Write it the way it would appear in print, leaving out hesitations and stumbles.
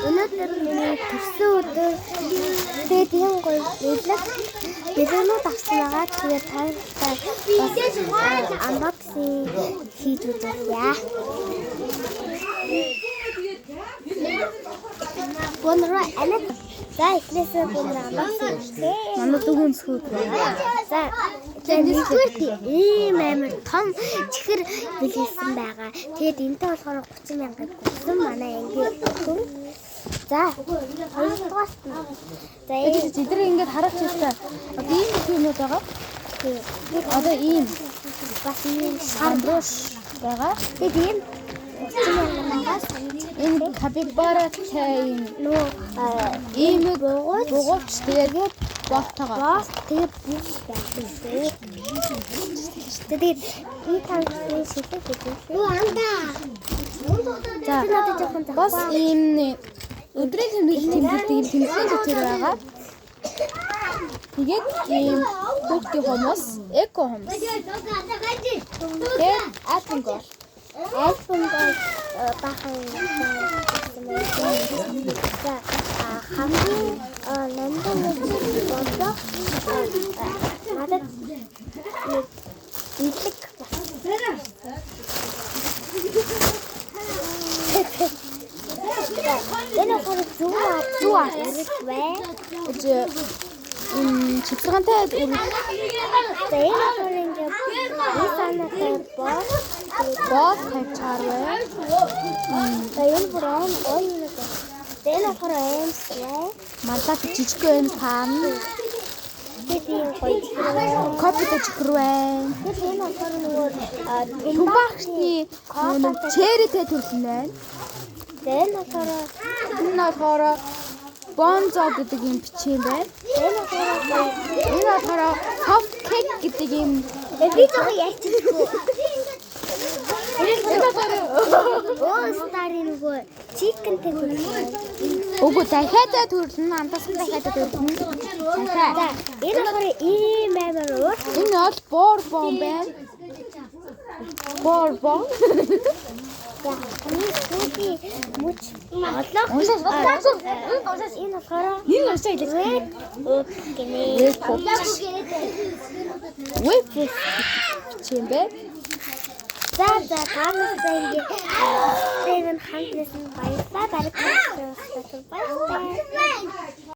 Өнөөдөр миний төрсөн өдөр. Тэгээд тийм гоё билүүнүүд авсан байгаа. Тэгээд та unboxing хийж үзье. Бонро анаа. За эхлээсээ бонро unboxing хийлээ. Манай дүүгэн сөхөд. За нэгдүгээр ийм амар том чихэр билээсэн байгаа. Тэгээд энэтэй болохоор 30,000 гуйсан манай ангийн хүн. За хоёрдугаар. За эдгээр ингээд харах хэрэгтэй. Одоо ийм юмуд байгаа. Одоо ийм бас ийм шамбруш байгаа. Тэгээд ийм 30,000-аас энэ капибаратай нөө ийм бугууч тэгээд бохтойгоо. Тэгээд биш байх. Тэгээд энэ танхимын шилдэг гэдэг. За бас ийм өдрийн тэмдэглэлийн дотор байгаа. Тэгээд ийм хүүхдийн хүмүүс, эко хүмүүс. Тэгээд аппингол бахан хамгийн нандин бодоо надад идлэг энэ хор зүү чипсгантай энэ хор ингээд исанатай бос тавьчаарвэ. Энэ браун ойл энэ хор эмсвэ Мантаа жижигхэн пан тийм гоё кофе чихрвэ. энэ хор нөгөө Түбахны черитэй төрсөн байна. энэ хор бонзо гэдэг юм бичсэн байна. Энэ хор софт кейк гэдэг юм. би зөв яачихгүй. Энэ хор Старый нөгөө чикентэй төрсөн. Үгүй дахиад төрсөн, андасан дахиад төрсөн. За энэ хор ийм амар уу? Энэ бол борбон байна. Борбон. За энэ сүүти мөч олох. Энэ болохоор Энэ уушаа илээ. Вэп чинь бэ? За таамаасаа ингэ хандласан баярлалаа. Баярлалаа.